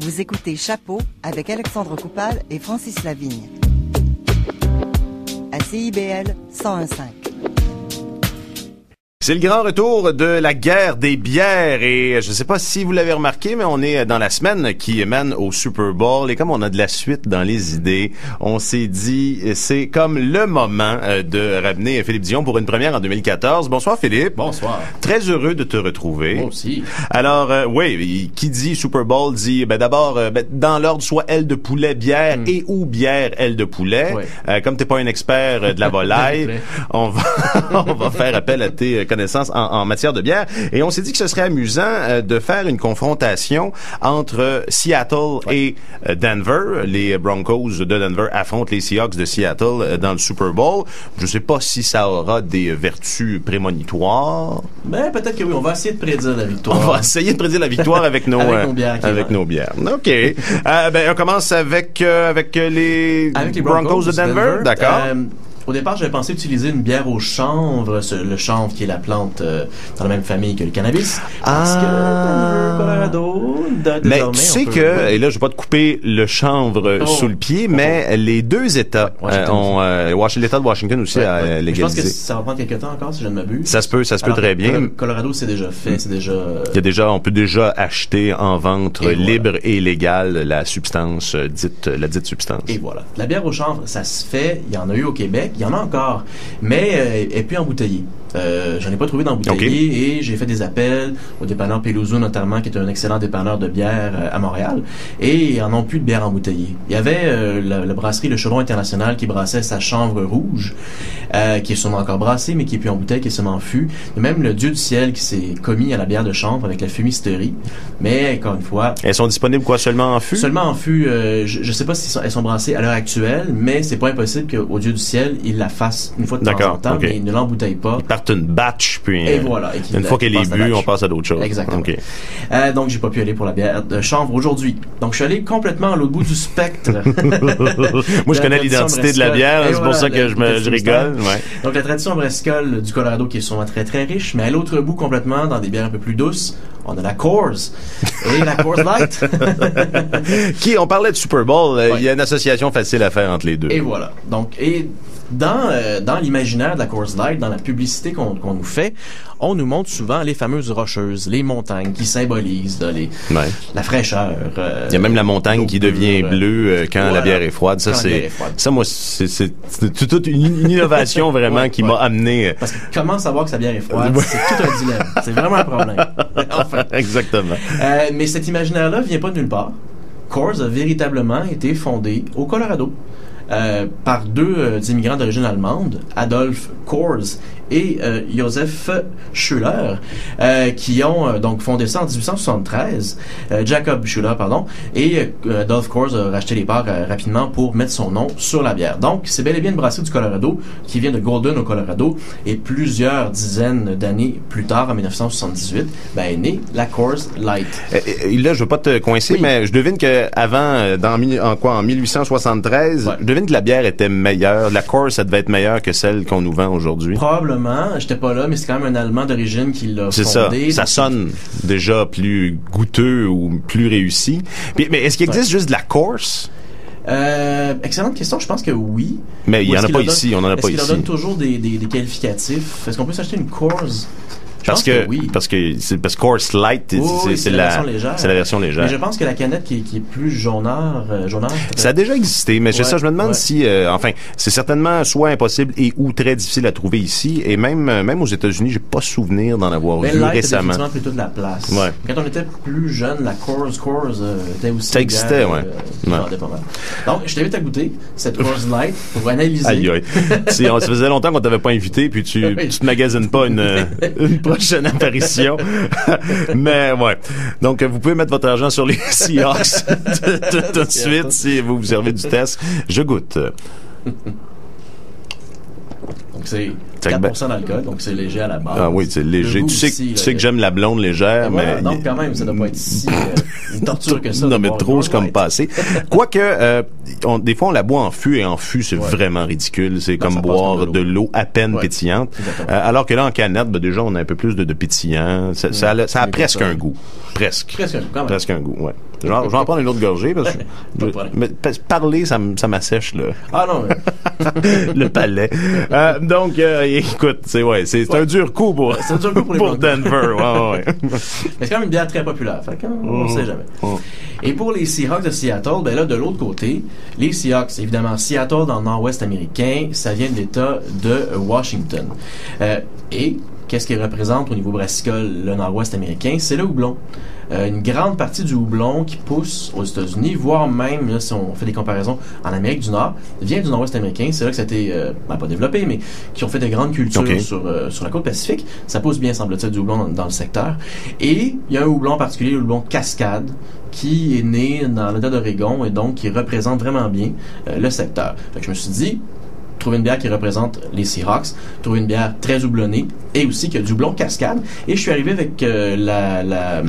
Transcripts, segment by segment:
Vous écoutez Chapeau avec Alexandre Coupal et Francis Lavigne. À CIBL 101.5. C'est le grand retour de la guerre des bières et je sais pas si vous l'avez remarqué, mais on est dans la semaine qui mène au Super Bowl et comme on a de la suite dans les idées, on s'est dit c'est comme le moment de ramener Philippe Dion pour une première en 2014. Bonsoir Philippe. Bonsoir. Très heureux de te retrouver. Moi aussi. Alors oui, qui dit Super Bowl dit d'abord dans l'ordre soit aile de poulet bière et ou bière aile de poulet. Ouais. Comme t'es pas un expert de la volaille, on va faire appel à tes connaissances en matière de bière et on s'est dit que ce serait amusant de faire une confrontation entre Seattle et Denver. Les Broncos de Denver affrontent les Seahawks de Seattle dans le Super Bowl. Je sais pas si ça aura des vertus prémonitoires. Ben peut-être que oui, on va essayer de prédire la victoire. On va essayer de prédire la victoire avec nos nos bières. OK. On commence avec les Broncos de Denver. D'accord. Au départ, j'avais pensé utiliser une bière au chanvre, le chanvre qui est la plante dans la même famille que le cannabis. Parce que Denver, Colorado, mais tu sais que, et là je vais pas te couper le chanvre sous le pied, mais les deux États l'État de Washington aussi a légalisé. Je pense que ça va prendre quelques temps encore si je ne m'abuse. Ça se peut très bien. Colorado c'est déjà fait, on peut déjà acheter en vente libre et légale la substance dite substance. Et voilà. La bière au chanvre, ça se fait, il y en a eu au Québec. Il y en a encore, mais elle est plus embouteillée. J'en ai pas trouvé d'embouteillé et j'ai fait des appels au dépanneur Pelouzou notamment, qui est un excellent dépanneur de bière à Montréal, et ils en ont plus de bière embouteillée. Il y avait la brasserie Le Chaudron International qui brassait sa chanvre rouge, qui est sûrement encore brassée, mais qui est plus en bouteille, qui est seulement en fût. Il y a même le Dieu du ciel qui s'est commis à la bière de chanvre avec la fumisterie. Mais encore une fois... Elles sont disponibles seulement en fût? Seulement en fût. Je sais pas si elles sont brassées à l'heure actuelle, mais c'est pas impossible qu'au Dieu du ciel, il la fasse une fois de temps en temps, mais il ne l'embouteille pas. Ils partent une batch, puis et voilà, une fois qu'elle est bue, on passe à d'autres choses. Exactement. Okay. Donc, j'ai pas pu aller pour la bière de chanvre aujourd'hui. Donc, je suis allé complètement à l'autre bout du spectre. Moi, je connais l'identité de la bière, c'est pour ça que je rigole. Ouais. Donc, la tradition brescole du Colorado qui est souvent très, très riche, mais à l'autre bout complètement, dans des bières un peu plus douces, on a la Coors et la Coors Light. On parlait de Super Bowl, il y a une association facile à faire entre les deux. Et voilà. Donc, dans l'imaginaire de la Coors Light, dans la publicité qu'on nous fait, on nous montre souvent les fameuses rocheuses, les montagnes qui symbolisent la fraîcheur. Il y a même la montagne qui devient bleue quand la bière est froide. Moi, c'est toute une innovation vraiment qui m'a amené. Parce que comment savoir que sa bière est froide, c'est tout un dilemme. C'est vraiment un problème. Enfin. Exactement. Mais cet imaginaire-là vient pas de nulle part. Coors a véritablement été fondé au Colorado. Par deux immigrants d'origine allemande, Adolf Coors et Josef Schuller, qui ont donc fondé ça en 1873. Jacob Schuller, et Adolf Coors a racheté les parts rapidement pour mettre son nom sur la bière. Donc, c'est bel et bien une brasserie du Colorado qui vient de Golden au Colorado, et plusieurs dizaines d'années plus tard, en 1978, est née la Coors Light. Là, je veux pas te coincer, mais je devine que avant, en 1873, je devine que la bière était meilleure. La Coors, ça devait être meilleure que celle qu'on nous vend aujourd'hui. Probablement. J'étais pas là, mais c'est quand même un Allemand d'origine qui l'a fondé. C'est ça. Ça sonne déjà plus goûteux ou plus réussi. Mais est-ce qu'il existe juste de la Coors? Excellente question. Je pense que oui. Mais il y en a pas ici. On en a pas ici. Est-ce qu'il leur donne toujours des qualificatifs? Est-ce qu'on peut s'acheter une Coors? Parce que Coors Light, c'est la version légère. Mais je pense que la canette qui est plus jaunâtre. Ça a déjà existé, mais je me demande si, c'est certainement soit impossible et ou très difficile à trouver ici, et même aux États-Unis, j'ai pas souvenir d'en avoir vu récemment. Mais plutôt de la place. Ouais. Quand on était plus jeune, la Coors était aussi. Ça existait, pas mal. Donc, je t'invite à goûter cette Coors Light pour analyser. Aïe. Ça faisait longtemps qu'on t'avait pas invité, puis tu te magasines pas une prochaine apparition. Mais ouais. Donc, vous pouvez mettre votre argent sur les Seahawks tout de suite si vous servez du test. Je goûte. Donc, c'est 4% d'alcool, donc c'est léger à la base. Ah oui, c'est léger. Tu sais que j'aime la blonde légère, mais... Donc, quand même, ça doit pas être si une torture que ça. Non, mais trop, c'est comme passé. Quoique, des fois, on la boit en fût, et en fût, c'est vraiment ridicule. C'est comme boire de l'eau à peine pétillante. Alors que là, en canette, déjà, on a un peu plus de pétillant. Ça a presque un goût. Presque un goût, ouais. Genre, je vais en prendre une autre gorgée, parce que mais parler, ça m'assèche, là. Ah non, le palais. Donc, écoute, c'est un dur coup pour Denver. Ouais. Mais c'est quand même une bière très populaire, fait qu'on ne sait jamais. Et pour les Seahawks de Seattle, ben là, de l'autre côté, les Seahawks, évidemment, Seattle dans le nord-ouest américain, ça vient de l'État de Washington. Et qu'est-ce qu'il représente au niveau brassicole, le nord-ouest américain? C'est le houblon. Une grande partie du houblon qui pousse aux États-Unis, voire même, là, si on fait des comparaisons, en Amérique du Nord, vient du nord-ouest américain. C'est là que ça a été, pas développé, mais qui ont fait de grandes cultures sur la côte Pacifique. Ça pousse bien, semble-t-il, du houblon dans le secteur. Et il y a un houblon en particulier, le houblon Cascade, qui est né dans l'État d'Oregon et donc qui représente vraiment bien le secteur. Fait que je me suis dit, trouver une bière qui représente les Seahawks, trouver une bière très houblonnée et aussi qui a du houblon Cascade. Et je suis arrivé avec l'IPA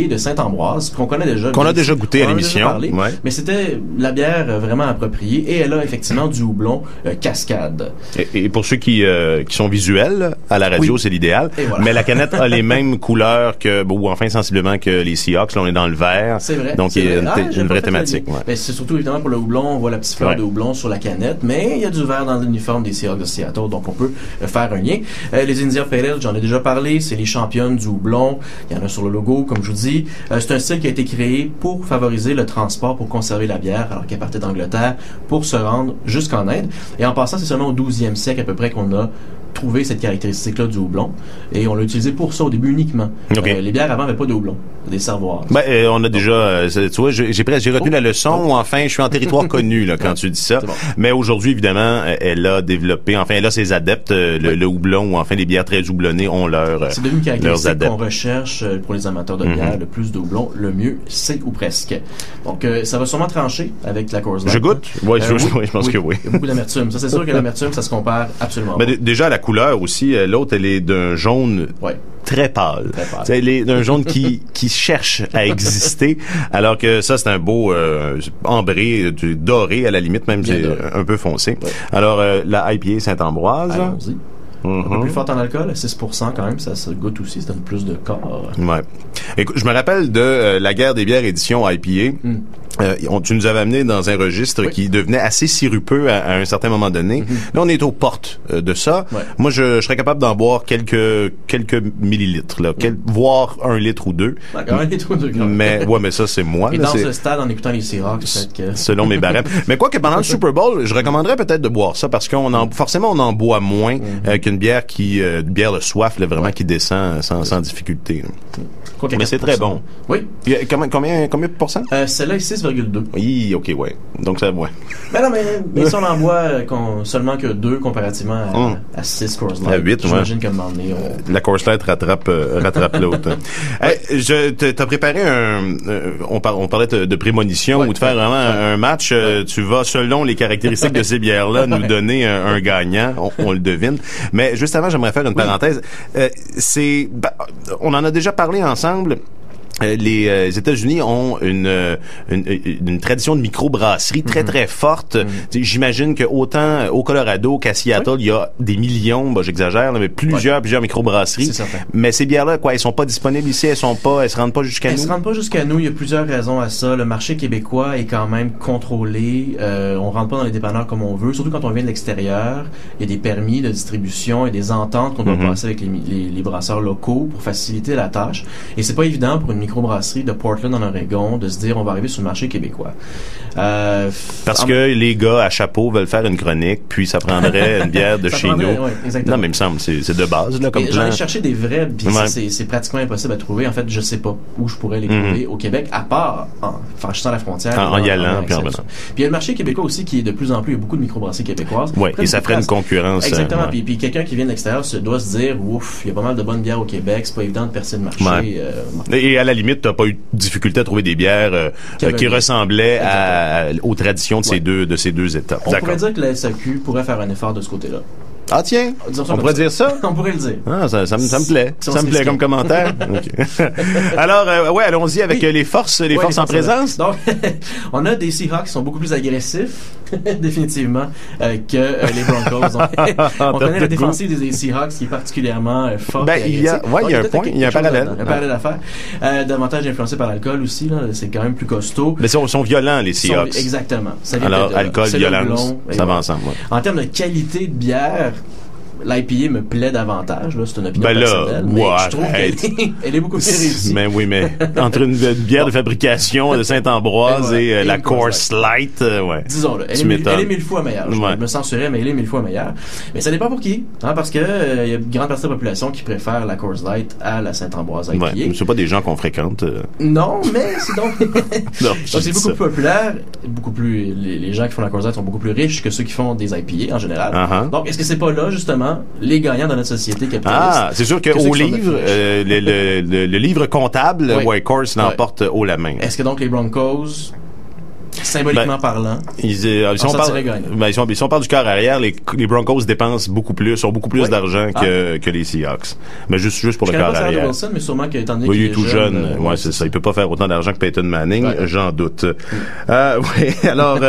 de Saint-Ambroise, qu'on connaît déjà. Qu'on a déjà goûté à l'émission. Mais c'était la bière vraiment appropriée et elle a effectivement du houblon Cascade. Et pour ceux qui sont visuels, à la radio, c'est l'idéal. Voilà. Mais la canette a les mêmes couleurs ou enfin sensiblement que les Seahawks. Là, on est dans le vert. C'est vrai. Donc, il y a une vraie thématique. Mais c'est surtout évidemment pour le houblon, on voit la petite fleur de houblon sur la canette, mais il y a du vert dans l'uniforme des Seahawks de Seattle, donc on peut faire un lien. Les India Pale Ale, j'en ai déjà parlé, c'est les championnes du houblon. Il y en a sur le logo, comme je vous dis. C'est un style qui a été créé pour favoriser le transport, pour conserver la bière, alors qu'elle partait d'Angleterre, pour se rendre jusqu'en Inde. Et en passant, c'est seulement au 12e siècle à peu près qu'on a trouvé cette caractéristique-là du houblon. Et on l'a utilisé pour ça au début uniquement. Les bières avant n'avaient pas de houblon, des cervoirs. On a déjà, tu vois, j'ai retenu la leçon, ou enfin, je suis en territoire connu, là, quand tu dis ça. Bon. Mais aujourd'hui, évidemment, elle a développé, enfin, elle a ses adeptes, le houblon, ou enfin, les bières très houblonnées ont c'est devenu une caractéristique qu'on recherche pour les amateurs de bière. Le plus de houblon, le mieux, c'est ou presque. Donc, ça va sûrement trancher avec la Coors Light. Je goûte? Oui, je pense que oui. Il y a beaucoup d'amertume. Ça, c'est sûr que l'amertume, ça se compare absolument pas. Déjà, la couleur aussi, l'autre, elle est d'un jaune très pâle. Elle est d'un jaune qui cherche à exister, alors que ça, c'est un beau ambré, doré à la limite, même c'est un peu foncé. Ouais. Alors, la IPA Saint-Ambroise. Allons-y. Un peu plus forte en alcool, 6% quand même, ça se goûte aussi, ça donne plus de corps. Ouais. Écoute, je me rappelle de la guerre des bières édition IPA. Tu nous avais amené dans un registre qui devenait assez sirupeux à un certain moment donné. Là, on est aux portes de ça. Ouais. Moi, je serais capable d'en boire quelques millilitres, là, voire 1 litre ou 2. D'accord, 1 litre ou 2. Mais ça, c'est moi. Et là, dans ce stade, en écoutant les Seahawks, peut-être que... Selon mes barèmes. Mais quoi que pendant le Super Bowl, je recommanderais peut-être de boire ça parce forcément, on en boit moins qu'une bière une bière de soif, là, vraiment, qui descend sans difficulté. Mais c'est très bon. Oui. Puis, combien de pourcents? Celle-là est 6,2. Oui, ok, ouais. Donc ça, ouais. Ben non, mais si on en boit seulement que 2 comparativement à 6 Coors Light. À 8, j'imagine qu'à un moment donné, la Coors Light rattrape l'autre. T'as préparé on parlait de prémonition ou de faire vraiment un match. Tu vas, selon les caractéristiques de ces bières-là, nous donner un gagnant. On le devine. Mais juste avant, j'aimerais faire une parenthèse. On en a déjà parlé ensemble. Les États-Unis ont une tradition de microbrasserie très très forte. J'imagine que autant au Colorado qu'à Seattle, il y a des millions, j'exagère, mais plusieurs microbrasseries. C'est certain. Mais ces bières-là, elles sont pas disponibles ici, elles se rendent pas jusqu'à nous. Elles se rendent pas jusqu'à nous. Il y a plusieurs raisons à ça. Le marché québécois est quand même contrôlé. On rentre pas dans les dépanneurs comme on veut, surtout quand on vient de l'extérieur. Il y a des permis de distribution et des ententes qu'on doit passer avec les brasseurs locaux pour faciliter la tâche. Et c'est pas évident pour une microbrasserie de Portland en Oregon de se dire on va arriver sur le marché québécois. Parce que les gars à chapeau veulent faire une chronique, puis ça prendrait une bière de chez nous. Non, mais il me semble c'est de base là comme plan. J'en ai cherché des vrais, puis c'est pratiquement impossible à trouver. En fait, je sais pas où je pourrais les trouver au Québec, à part en franchissant la frontière. En y allant, puis en venant. Puis il y a le marché québécois aussi qui est de plus en plus, il y a beaucoup de microbrasseries québécoises. Oui, et ça ferait une concurrence. Exactement. Puis quelqu'un qui vient de l'extérieur doit se dire ouf, il y a pas mal de bonnes bières au Québec, c'est pas évident de percer le marché. Et à la limite, t'as pas eu de difficulté à trouver des bières qui ressemblaient aux traditions de ces deux États. On pourrait dire que la SAQ pourrait faire un effort de ce côté-là. Ah tiens, on pourrait dire ça? On pourrait le dire. Ah, ça me plaît. Ça me plaît comme commentaire. Okay. Alors, allons-y avec les forces en présence. Donc, on a des Seahawks qui sont beaucoup plus agressifs définitivement, que les Broncos. On connaît la défensive des Seahawks qui est particulièrement forte. Ben, il y a un point, il y a un parallèle. Un parallèle à faire. Davantage influencé par l'alcool aussi, là, c'est quand même plus costaud. Mais ils sont violents, les Seahawks. Exactement. Alors, alcool, violence, ça va ensemble. Ouais. En termes de qualité de bière, l'IPA me plaît davantage, là, c'est une opinion personnelle, mais je trouve qu'elle est beaucoup plus réussie. Mais oui, mais entre une bière de fabrication de Saint-Ambroise et la Coors Light, ouais. Disons-le, elle est 1000 fois meilleure. Je me censurais, mais elle est 1000 fois meilleure. Mais ça dépend pour qui, hein, parce que il y a une grande partie de la population qui préfère la Coors Light à la Saint-Ambroise IPA. Ouais, c'est pas des gens qu'on fréquente. Non, mais c'est donc... donc c'est beaucoup plus populaire, beaucoup plus... Les gens qui font la Coors Light sont beaucoup plus riches que ceux qui font des IPA en général. Donc, est-ce que c'est pas là, justement, les gagnants dans notre société capitaliste? Ah, c'est sûr qu'au livre, le livre comptable, Coors l'emporte haut la main. Est-ce que donc les Broncos, symboliquement parlant, si on parle du quart arrière, les Broncos dépensent beaucoup plus, ont beaucoup plus d'argent que les Seahawks. Mais juste pour le quart arrière. Je Wilson, mais sûrement qu'étant donné qu'il est tout jeune, c'est ça. Il peut pas faire autant d'argent que Peyton Manning, j'en doute. Alors,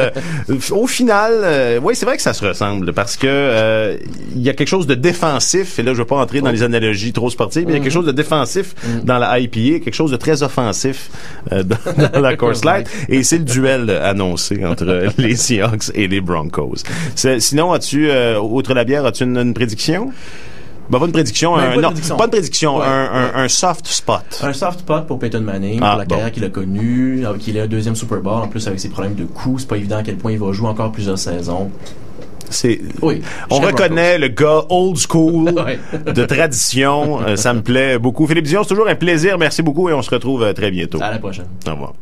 au final, c'est vrai que ça se ressemble parce que il y a quelque chose de défensif, et là je veux pas entrer dans les analogies trop sportives, mais il y a quelque chose de défensif dans la IPA, quelque chose de très offensif dans la Coors Light, et c'est le duel annoncé entre les Seahawks et les Broncos. Sinon, outre la bière, as-tu une prédiction? Pas une prédiction, un soft spot. Un soft spot pour Peyton Manning, pour la carrière qu'il a connue, qu'il ait un deuxième Super Bowl, en plus avec ses problèmes de coups, c'est pas évident à quel point il va jouer encore plusieurs saisons. On reconnaît le gars old school de tradition, ça me plaît beaucoup. Philippe Dion, c'est toujours un plaisir, merci beaucoup et on se retrouve très bientôt. À la prochaine. Au revoir.